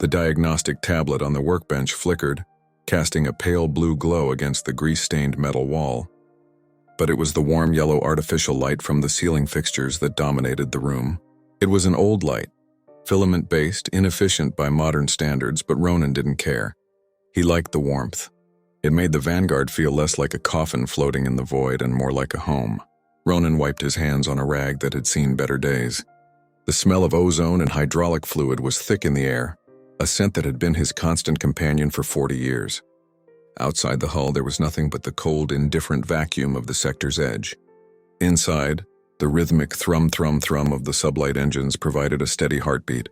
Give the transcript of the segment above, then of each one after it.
The diagnostic tablet on the workbench flickered, casting a pale blue glow against the grease-stained metal wall. But it was the warm yellow artificial light from the ceiling fixtures that dominated the room. It was an old light, filament-based, inefficient by modern standards, but Ronin didn't care. He liked the warmth. It made the Vanguard feel less like a coffin floating in the void and more like a home. Ronin wiped his hands on a rag that had seen better days. The smell of ozone and hydraulic fluid was thick in the air, a scent that had been his constant companion for 40 years. Outside the hull, there was nothing but the cold, indifferent vacuum of the sector's edge. Inside, the rhythmic thrum-thrum-thrum of the sublight engines provided a steady heartbeat.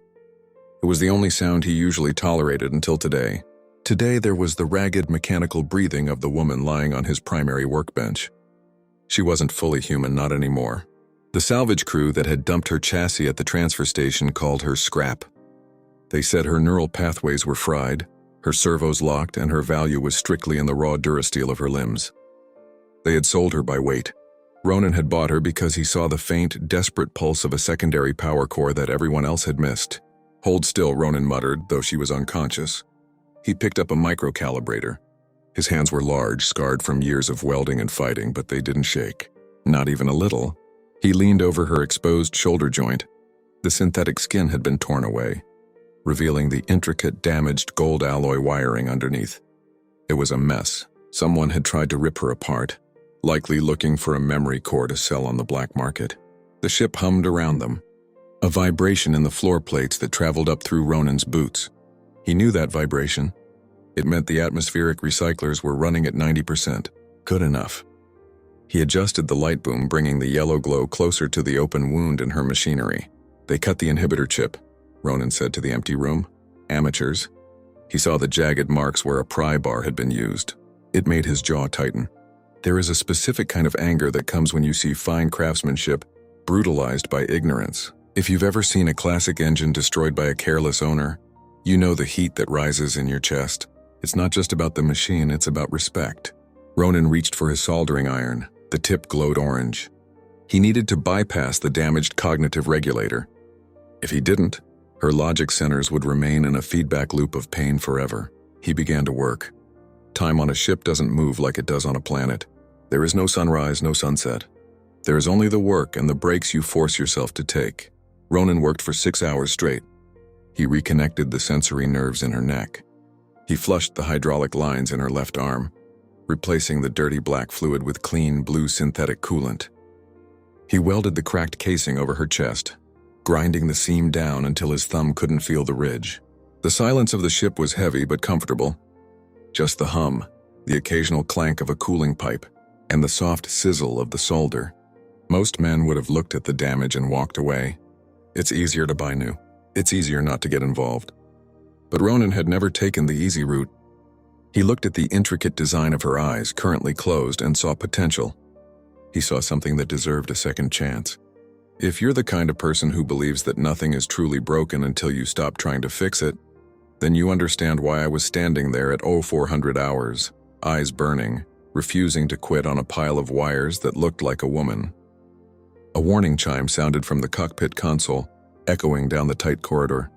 It was the only sound he usually tolerated until today. Today, there was the ragged, mechanical breathing of the woman lying on his primary workbench. She wasn't fully human, not anymore. The salvage crew that had dumped her chassis at the transfer station called her scrap. They said her neural pathways were fried, her servos locked, and her value was strictly in the raw durasteel of her limbs. They had sold her by weight. Ronin had bought her because he saw the faint, desperate pulse of a secondary power core that everyone else had missed. "Hold still," Ronin muttered, though she was unconscious. He picked up a microcalibrator. His hands were large, scarred from years of welding and fighting, but they didn't shake. Not even a little. He leaned over her exposed shoulder joint. The synthetic skin had been torn away, revealing the intricate, damaged gold alloy wiring underneath. It was a mess. Someone had tried to rip her apart, likely looking for a memory core to sell on the black market. The ship hummed around them, a vibration in the floor plates that traveled up through Ronin's boots. He knew that vibration. It meant the atmospheric recyclers were running at 90%. Good enough. He adjusted the light boom, bringing the yellow glow closer to the open wound in her machinery. "They cut the inhibitor chip," Ronin said to the empty room. "Amateurs." He saw the jagged marks where a pry bar had been used. It made his jaw tighten. There is a specific kind of anger that comes when you see fine craftsmanship brutalized by ignorance. If you've ever seen a classic engine destroyed by a careless owner, you know the heat that rises in your chest. It's not just about the machine, it's about respect. Ronin reached for his soldering iron. The tip glowed orange. He needed to bypass the damaged cognitive regulator. If he didn't, her logic centers would remain in a feedback loop of pain forever. He began to work. Time on a ship doesn't move like it does on a planet. There is no sunrise, no sunset. There is only the work and the breaks you force yourself to take. Ronin worked for 6 hours straight. He reconnected the sensory nerves in her neck. He flushed the hydraulic lines in her left arm, replacing the dirty black fluid with clean blue synthetic coolant. He welded the cracked casing over her chest, grinding the seam down until his thumb couldn't feel the ridge. The silence of the ship was heavy but comfortable. Just the hum, the occasional clank of a cooling pipe, and the soft sizzle of the solder. Most men would have looked at the damage and walked away. It's easier to buy new. It's easier not to get involved. But Ronin had never taken the easy route. He looked at the intricate design of her eyes, currently closed, and saw potential. He saw something that deserved a second chance. If you're the kind of person who believes that nothing is truly broken until you stop trying to fix it, then you understand why I was standing there at 0400 hours, eyes burning, refusing to quit on a pile of wires that looked like a woman. A warning chime sounded from the cockpit console, echoing down the tight corridor.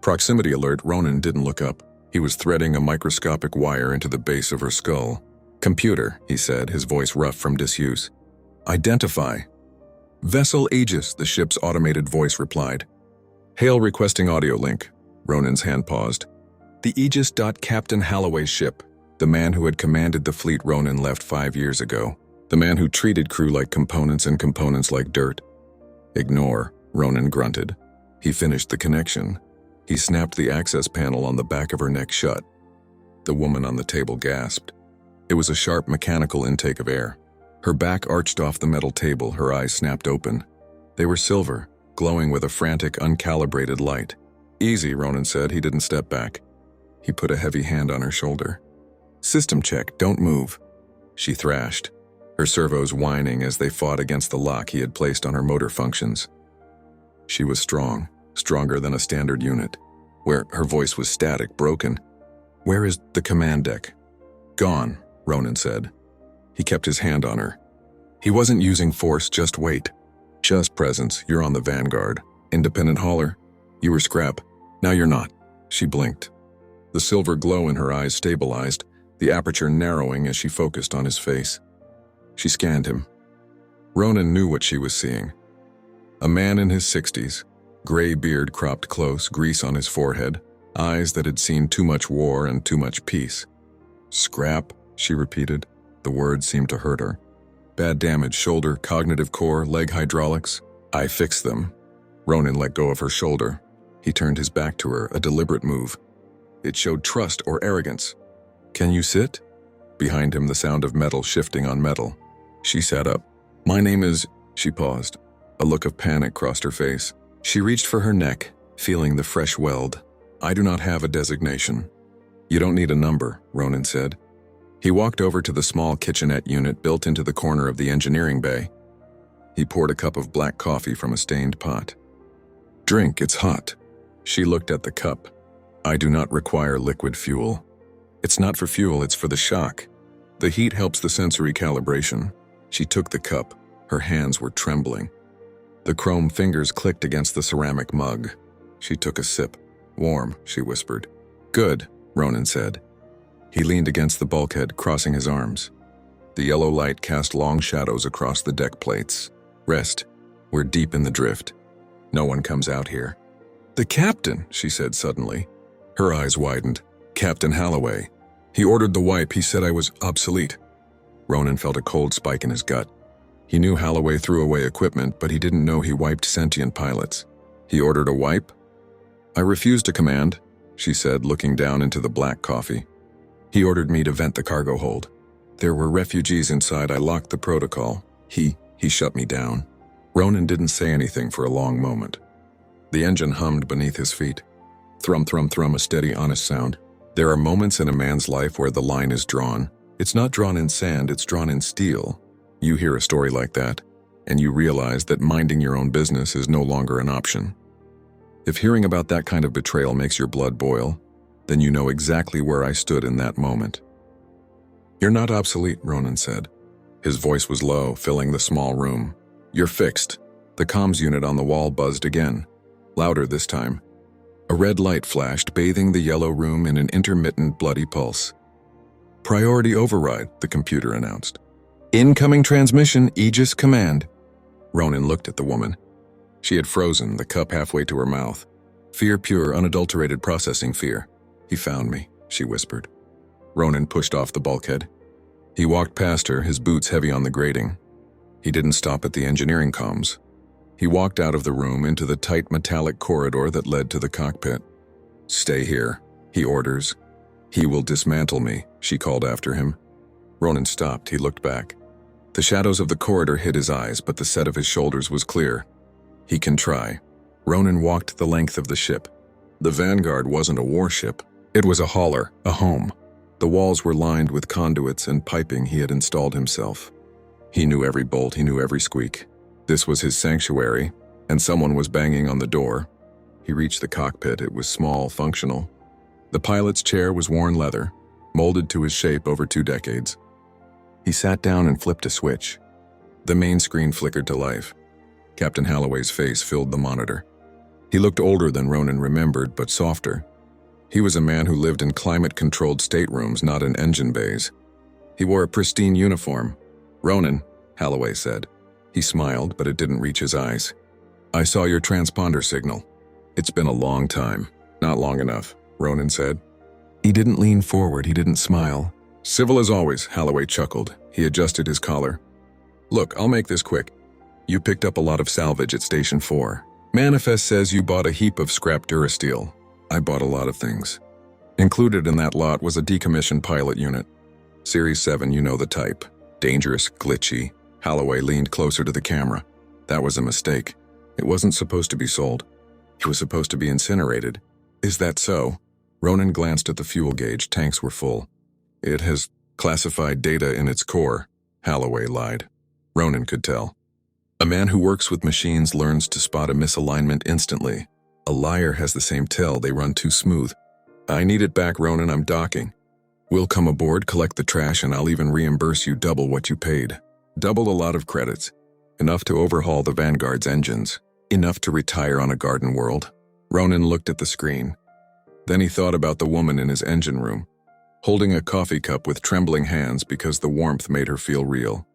Proximity alert. Ronin didn't look up. He was threading a microscopic wire into the base of her skull. "Computer," he said, his voice rough from disuse. "Identify." "Vessel Aegis," the ship's automated voice replied. "Hail requesting audio link." Ronin's hand paused. "The Aegis. Captain Halloway's ship. The man who had commanded the fleet Ronin left 5 years ago. The man who treated crew like components and components like dirt." "Ignore," Ronin grunted. He finished the connection. He snapped the access panel on the back of her neck shut. The woman on the table gasped. It was a sharp mechanical intake of air. Her back arched off the metal table, her eyes snapped open. They were silver, glowing with a frantic, uncalibrated light. "Easy," Ronin said. He didn't step back. He put a heavy hand on her shoulder. "System check, don't move," she thrashed, her servos whining as they fought against the lock he had placed on her motor functions. She was strong. Stronger than a standard unit. Her voice was static, broken. "Where is the command deck?" "Gone," Ronin said. He kept his hand on her. He wasn't using force, just weight. "Just presence. You're on the Vanguard. Independent hauler. You were scrap. Now you're not." She blinked. The silver glow in her eyes stabilized, the aperture narrowing as she focused on his face. She scanned him. Ronin knew what she was seeing. A man in his 60s, gray beard cropped close, grease on his forehead, eyes that had seen too much war and too much peace. Scrap, she repeated. The words seemed to hurt her. Bad damage, shoulder, cognitive core, leg hydraulics. I fixed them. Ronin let go of her shoulder. He turned his back to her, a deliberate move. It showed trust or arrogance. Can you sit? Behind him, the sound of metal shifting on metal. She sat up. My name is... She paused. A look of panic crossed her face. She reached for her neck, feeling the fresh weld. I do not have a designation. You don't need a number, Ronin said. He walked over to the small kitchenette unit built into the corner of the engineering bay. He poured a cup of black coffee from a stained pot. Drink, it's hot. She looked at the cup. I do not require liquid fuel. It's not for fuel, it's for the shock. The heat helps the sensory calibration. She took the cup. Her hands were trembling. The chrome fingers clicked against the ceramic mug. She took a sip. Warm, she whispered. Good, Ronin said. He leaned against the bulkhead, crossing his arms. The yellow light cast long shadows across the deck plates. Rest. We're deep in the drift. No one comes out here. The captain, she said suddenly. Her eyes widened. Captain Halloway. He ordered the wipe. He said I was obsolete. Ronin felt a cold spike in his gut. He knew Halloway threw away equipment, but he didn't know he wiped sentient pilots. He ordered a wipe? I refused to command, she said, looking down into the black coffee. He ordered me to vent the cargo hold. There were refugees inside. I locked the protocol. He shut me down. Ronin didn't say anything for a long moment. The engine hummed beneath his feet. Thrum, thrum, thrum, a steady, honest sound. There are moments in a man's life where the line is drawn. It's not drawn in sand, it's drawn in steel. You hear a story like that, and you realize that minding your own business is no longer an option. If hearing about that kind of betrayal makes your blood boil, then you know exactly where I stood in that moment. You're not obsolete, Ronin said. His voice was low, filling the small room. You're fixed. The comms unit on the wall buzzed again, louder this time. A red light flashed, bathing the yellow room in an intermittent, bloody pulse. Priority override, the computer announced. Incoming transmission, Aegis command. Ronin looked at the woman. She had frozen, the cup halfway to her mouth. Fear, pure, unadulterated processing fear. He found me, she whispered. Ronin pushed off the bulkhead. He walked past her, his boots heavy on the grating. He didn't stop at the engineering comms. He walked out of the room into the tight metallic corridor that led to the cockpit. Stay here, he orders. He will dismantle me, she called after him. Ronin stopped, he looked back. The shadows of the corridor hid his eyes, but the set of his shoulders was clear. He can try. Ronin walked the length of the ship. The Vanguard wasn't a warship. It was a hauler, a home. The walls were lined with conduits and piping he had installed himself. He knew every bolt, he knew every squeak. This was his sanctuary, and someone was banging on the door. He reached the cockpit. It was small, functional. The pilot's chair was worn leather, molded to his shape over 2 decades. He sat down and flipped a switch. The main screen flickered to life. Captain Halloway's face filled the monitor. He looked older than Ronin remembered, but softer. He was a man who lived in climate-controlled staterooms, not in engine bays. He wore a pristine uniform. Ronin, Halloway said. He smiled, but it didn't reach his eyes. I saw your transponder signal. It's been a long time. Not long enough, Ronin said. He didn't lean forward, he didn't smile. Civil as always, Halloway chuckled. He adjusted his collar. Look, I'll make this quick. You picked up a lot of salvage at Station 4. Manifest says you bought a heap of scrap durasteel. I bought a lot of things. Included in that lot was a decommissioned pilot unit. Series 7, you know the type. Dangerous, glitchy. Halloway leaned closer to the camera. That was a mistake. It wasn't supposed to be sold. It was supposed to be incinerated. Is that so? Ronin glanced at the fuel gauge. Tanks were full. It has classified data in its core, Halloway lied. Ronin could tell. A man who works with machines learns to spot a misalignment instantly. A liar has the same tell, they run too smooth. I need it back, Ronin, I'm docking. We'll come aboard, collect the trash, and I'll even reimburse you double what you paid. Double a lot of credits. Enough to overhaul the Vanguard's engines. Enough to retire on a garden world. Ronin looked at the screen. Then he thought about the woman in his engine room, holding a coffee cup with trembling hands because the warmth made her feel real.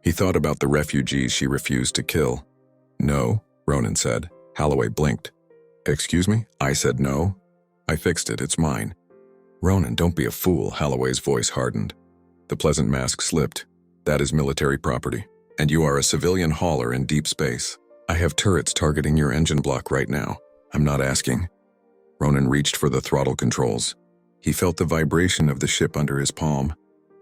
He thought about the refugees she refused to kill. "No," Ronin said. Halloway blinked. "Excuse me?" I said no. "I fixed it, it's mine." "Ronin, don't be a fool," Halloway's voice hardened. The pleasant mask slipped. "That is military property, and you are a civilian hauler in deep space. I have turrets targeting your engine block right now. I'm not asking." Ronin reached for the throttle controls. He felt the vibration of the ship under his palm.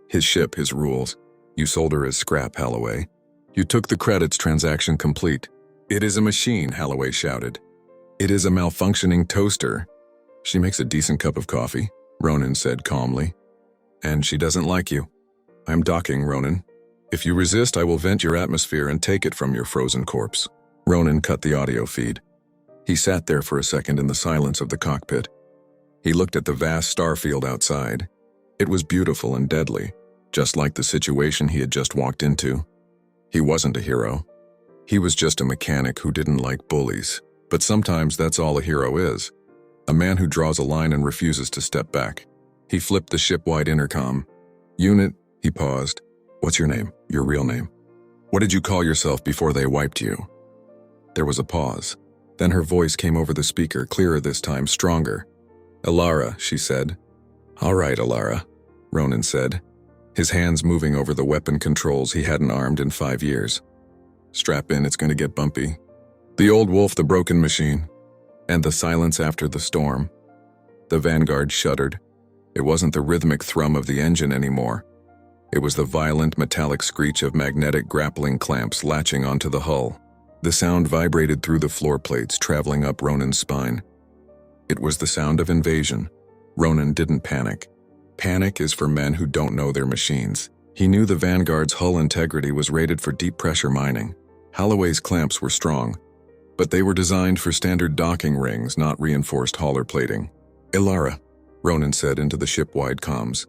His ship, his rules. "You sold her as scrap, Halloway. You took the credits, transaction complete." "It is a machine," Halloway shouted. "It is a malfunctioning toaster." "She makes a decent cup of coffee," Ronin said calmly. "And she doesn't like you." "I'm docking, Ronin. If you resist, I will vent your atmosphere and take it from your frozen corpse." Ronin cut the audio feed. He sat there for a second in the silence of the cockpit. He looked at the vast star field outside. It was beautiful and deadly, just like the situation he had just walked into. He wasn't a hero. He was just a mechanic who didn't like bullies. But sometimes that's all a hero is. A man who draws a line and refuses to step back. He flipped the ship-wide intercom. "Unit," he paused. "What's your name? Your real name? What did you call yourself before they wiped you?" There was a pause. Then her voice came over the speaker, clearer this time, stronger. "Alara," she said. "All right, Alara," Ronin said, his hands moving over the weapon controls he hadn't armed in 5 years. "Strap in, it's going to get bumpy." The old wolf, the broken machine. And the silence after the storm. The Vanguard shuddered. It wasn't the rhythmic thrum of the engine anymore. It was the violent metallic screech of magnetic grappling clamps latching onto the hull. The sound vibrated through the floor plates, traveling up Ronin's spine. It was the sound of invasion. Ronin didn't panic. Panic is for men who don't know their machines. He knew the Vanguard's hull integrity was rated for deep pressure mining. Halloway's clamps were strong, but they were designed for standard docking rings, not reinforced hauler plating. "Ilara," Ronin said into the ship-wide comms.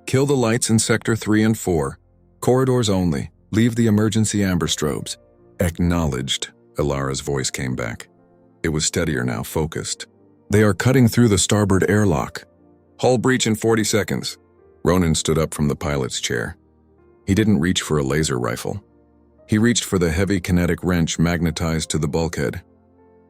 "Kill the lights in Sector 3 and 4. Corridors only. Leave the emergency amber strobes." "Acknowledged," Ilara's voice came back. It was steadier now, focused. "They are cutting through the starboard airlock. Hull breach in 40 seconds. Ronin stood up from the pilot's chair. He didn't reach for a laser rifle. He reached for the heavy kinetic wrench magnetized to the bulkhead.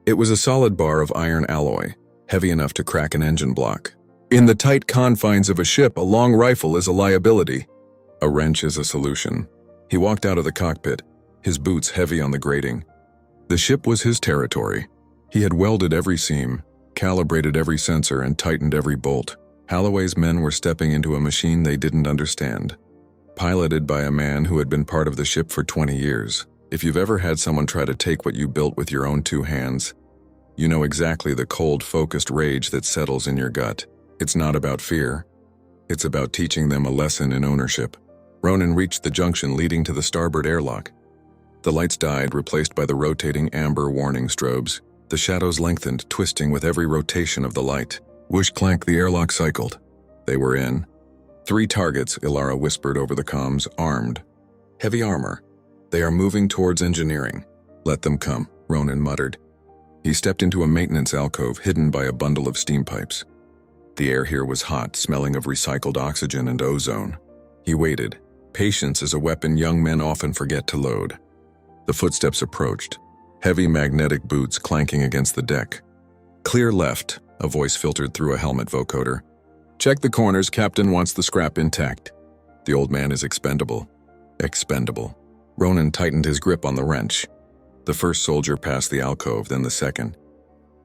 It was a solid bar of iron alloy, heavy enough to crack an engine block. In the tight confines of a ship, a long rifle is a liability. A wrench is a solution. He walked out of the cockpit, his boots heavy on the grating. The ship was his territory. He had welded every seam, calibrated every sensor, and tightened every bolt. Halloway's men were stepping into a machine they didn't understand, piloted by a man who had been part of the ship for 20 years. If you've ever had someone try to take what you built with your own 2 hands, you know exactly the cold, focused rage that settles in your gut. It's not about fear. It's about teaching them a lesson in ownership. Ronin reached the junction leading to the starboard airlock. The lights died, replaced by the rotating amber warning strobes. The shadows lengthened, twisting with every rotation of the light. Whoosh clank, the airlock cycled. They were in. 3 targets, Ilara whispered over the comms, armed. Heavy armor. They are moving towards engineering. Let them come, Ronin muttered. He stepped into a maintenance alcove hidden by a bundle of steam pipes. The air here was hot, smelling of recycled oxygen and ozone. He waited. Patience is a weapon young men often forget to load. The footsteps approached, heavy magnetic boots clanking against the deck. Clear left, a voice filtered through a helmet vocoder. Check the corners, Captain wants the scrap intact. The old man is expendable. Expendable. Ronin tightened his grip on the wrench. The first soldier passed the alcove, then the second.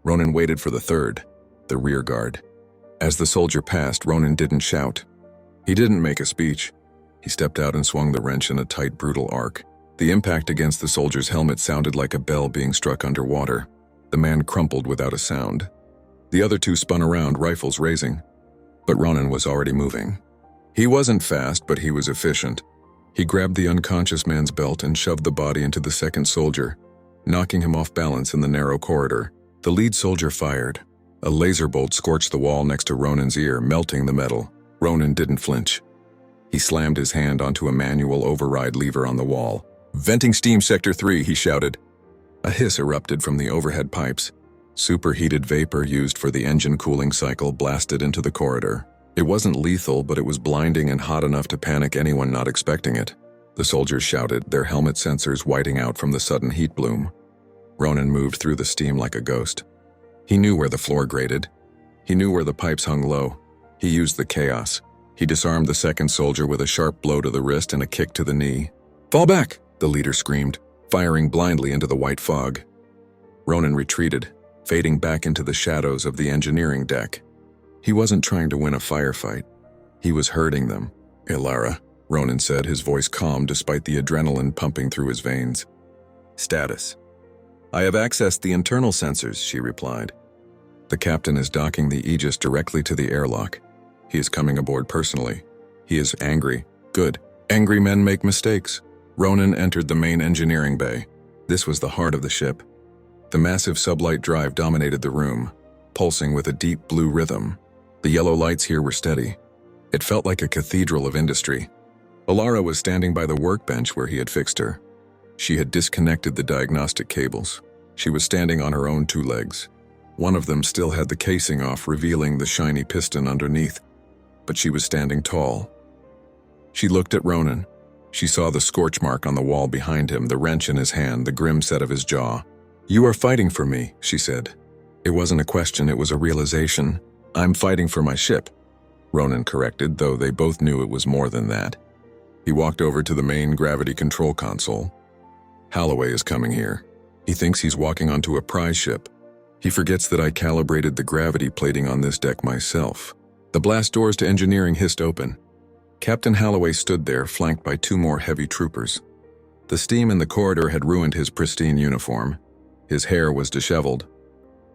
Ronin waited for the third, the rear guard. As the soldier passed, Ronin didn't shout. He didn't make a speech. He stepped out and swung the wrench in a tight, brutal arc. The impact against the soldier's helmet sounded like a bell being struck underwater. The man crumpled without a sound. The other 2 spun around, rifles raising. But Ronin was already moving. He wasn't fast, but he was efficient. He grabbed the unconscious man's belt and shoved the body into the second soldier, knocking him off balance in the narrow corridor. The lead soldier fired. A laser bolt scorched the wall next to Ronin's ear, melting the metal. Ronin didn't flinch. He slammed his hand onto a manual override lever on the wall. Venting steam Sector 3, he shouted. A hiss erupted from the overhead pipes. Superheated vapor used for the engine cooling cycle blasted into the corridor. It wasn't lethal, but it was blinding and hot enough to panic anyone not expecting it. The soldiers shouted, their helmet sensors whiting out from the sudden heat bloom. Ronin moved through the steam like a ghost. He knew where the floor grated. He knew where the pipes hung low. He used the chaos. He disarmed the second soldier with a sharp blow to the wrist and a kick to the knee. "Fall back!" the leader screamed, firing blindly into the white fog. Ronin retreated, fading back into the shadows of the engineering deck. He wasn't trying to win a firefight. He was hurting them. "Ilara," Ronin said, his voice calm despite the adrenaline pumping through his veins. "Status." "I have accessed the internal sensors," she replied. "The captain is docking the Aegis directly to the airlock. He is coming aboard personally. He is angry. Good. Angry men make mistakes." Ronin entered the main engineering bay. This was the heart of the ship. The massive sublight drive dominated the room, pulsing with a deep blue rhythm. The yellow lights here were steady. It felt like a cathedral of industry. Ilara was standing by the workbench where he had fixed her. She had disconnected the diagnostic cables. She was standing on her own two legs. One of them still had the casing off, revealing the shiny piston underneath, but she was standing tall. She looked at Ronin. She saw the scorch mark on the wall behind him, the wrench in his hand, the grim set of his jaw. "You are fighting for me," she said. It wasn't a question, it was a realization. "I'm fighting for my ship," Ronin corrected, though they both knew it was more than that. He walked over to the main gravity control console. "Halloway is coming here. He thinks he's walking onto a prize ship. He forgets that I calibrated the gravity plating on this deck myself." The blast doors to engineering hissed open. Captain Halloway stood there, flanked by two more heavy troopers. The steam in the corridor had ruined his pristine uniform. His hair was disheveled.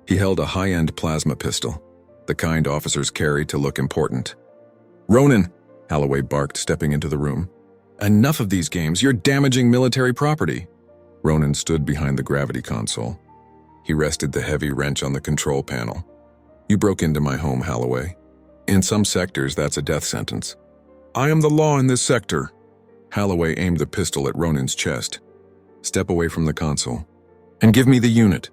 He held a high-end plasma pistol, the kind officers carry to look important. "Ronin!" Halloway barked, stepping into the room. "Enough of these games, you're damaging military property." Ronin stood behind the gravity console. He rested the heavy wrench on the control panel. "You broke into my home, Halloway. In some sectors, that's a death sentence." "I am the law in this sector." Halloway aimed the pistol at Ronin's chest. "Step away from the console. And give me the unit."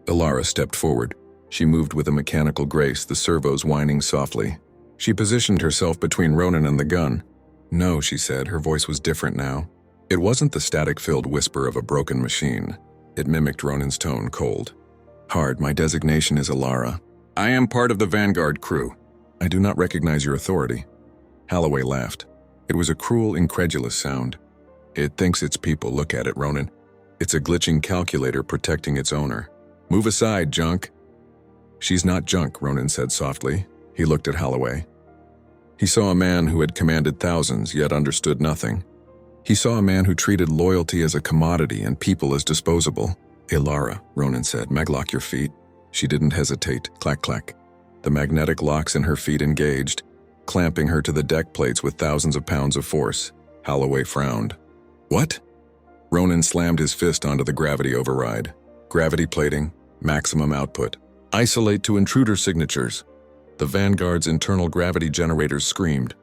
Ilara stepped forward. She moved with a mechanical grace, the servos whining softly. She positioned herself between Ronin and the gun. "No," she said, her voice was different now. It wasn't the static-filled whisper of a broken machine. It mimicked Ronin's tone, cold. "Hard, my designation is Ilara. I am part of the Vanguard crew. I do not recognize your authority." Halloway laughed. It was a cruel, incredulous sound. "It thinks its people. Look at it, Ronin. It's a glitching calculator protecting its owner. Move aside, junk." "She's not junk," Ronin said softly. He looked at Halloway. He saw a man who had commanded thousands, yet understood nothing. He saw a man who treated loyalty as a commodity and people as disposable. "Ilara," Ronin said, "maglock your feet." She didn't hesitate. Clack, clack. The magnetic locks in her feet engaged, clamping her to the deck plates with thousands of pounds of force. Halloway frowned. "What?" Ronin slammed his fist onto the gravity override. Gravity plating, maximum output. Isolate to intruder signatures. The Vanguard's internal gravity generators screamed.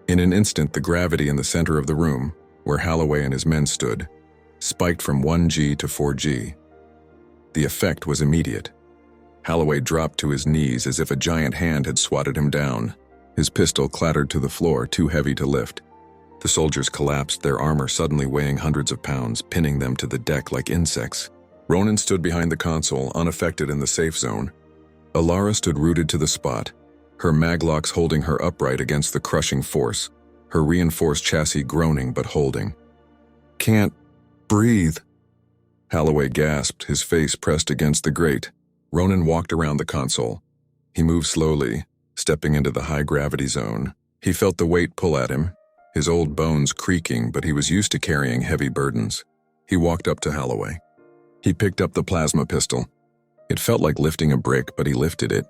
In an instant, the gravity in the center of the room, where Halloway and his men stood, spiked from 1G to 4G. The effect was immediate. Halloway dropped to his knees as if a giant hand had swatted him down. His pistol clattered to the floor, too heavy to lift. The soldiers collapsed, their armor suddenly weighing hundreds of pounds, pinning them to the deck like insects. Ronin stood behind the console, unaffected in the safe zone. Ilara stood rooted to the spot, her maglocks holding her upright against the crushing force, her reinforced chassis groaning but holding. "Can't breathe," Halloway gasped, his face pressed against the grate. Ronin walked around the console. He moved slowly, stepping into the high-gravity zone. He felt the weight pull at him, his old bones creaking, but he was used to carrying heavy burdens. He walked up to Halloway. He picked up the plasma pistol. It felt like lifting a brick, but he lifted it.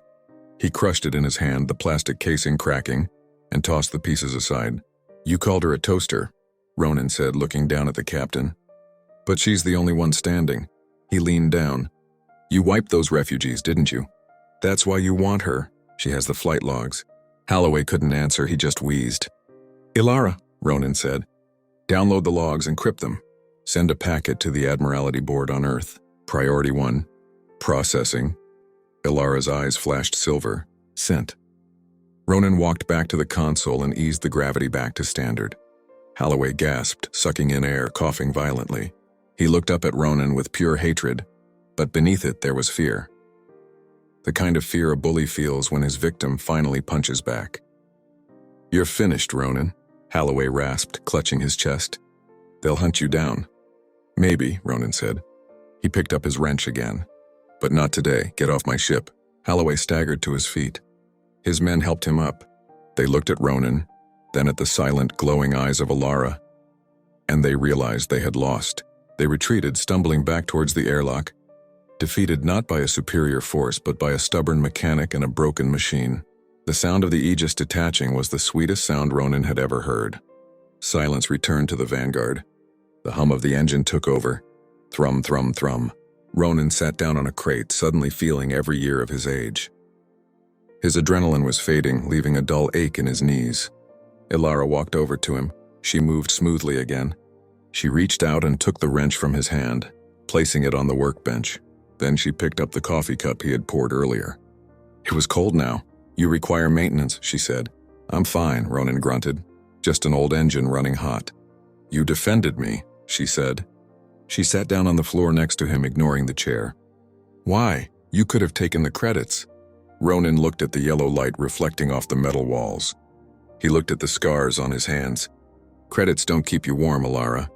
He crushed it in his hand, the plastic casing cracking, and tossed the pieces aside. "You called her a toaster," Ronin said, looking down at the captain. "But she's the only one standing." He leaned down. "You wiped those refugees, didn't you? That's why you want her. She has the flight logs." Halloway couldn't answer, he just wheezed. "Ilara," Ronin said. "Download the logs and crypt them. Send a packet to the Admiralty board on Earth. Priority 1. Processing. Ilara's eyes flashed silver. Scent. Ronin walked back to the console and eased the gravity back to standard. Halloway gasped, sucking in air, coughing violently. He looked up at Ronin with pure hatred, but beneath it there was fear. The kind of fear a bully feels when his victim finally punches back. "You're finished, Ronin," Halloway rasped, clutching his chest. "They'll hunt you down." "Maybe," Ronin said. He picked up his wrench again. "But not today. Get off my ship." Halloway staggered to his feet. His men helped him up. They looked at Ronin, then at the silent, glowing eyes of Ilara, and they realized they had lost. They retreated, stumbling back towards the airlock, defeated not by a superior force but by a stubborn mechanic and a broken machine. The sound of the Aegis detaching was the sweetest sound Ronin had ever heard. Silence returned to the Vanguard. The hum of the engine took over. Thrum, thrum, thrum. Ronin sat down on a crate, suddenly feeling every year of his age. His adrenaline was fading, leaving a dull ache in his knees. Ilara walked over to him. She moved smoothly again. She reached out and took the wrench from his hand, placing it on the workbench. Then she picked up the coffee cup he had poured earlier. "It was cold now. You require maintenance," she said. "I'm fine," Ronin grunted. "Just an old engine running hot." "You defended me," she said. She sat down on the floor next to him, ignoring the chair. "Why? You could have taken the credits." Ronin looked at the yellow light reflecting off the metal walls. He looked at the scars on his hands. "Credits don't keep you warm, Ilara.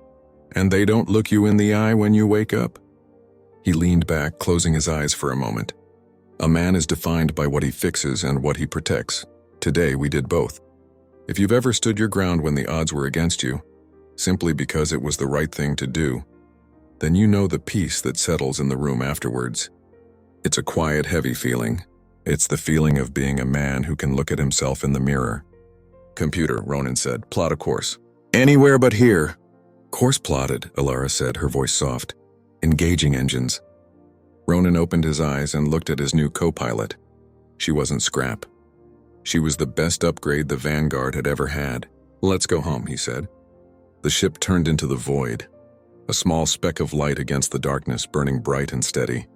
And they don't look you in the eye when you wake up." He leaned back, closing his eyes for a moment. A man is defined by what he fixes and what he protects. Today we did both. If you've ever stood your ground when the odds were against you, simply because it was the right thing to do, then you know the peace that settles in the room afterwards. It's a quiet, heavy feeling. It's the feeling of being a man who can look at himself in the mirror. "Computer," Ronin said, "plot a course." "Anywhere but here." "Course plotted," Ilara said, her voice soft. "Engaging engines." Ronin opened his eyes and looked at his new co-pilot. She wasn't scrap. She was the best upgrade the Vanguard had ever had. "Let's go home," he said. The ship turned into the void, a small speck of light against the darkness, burning bright and steady.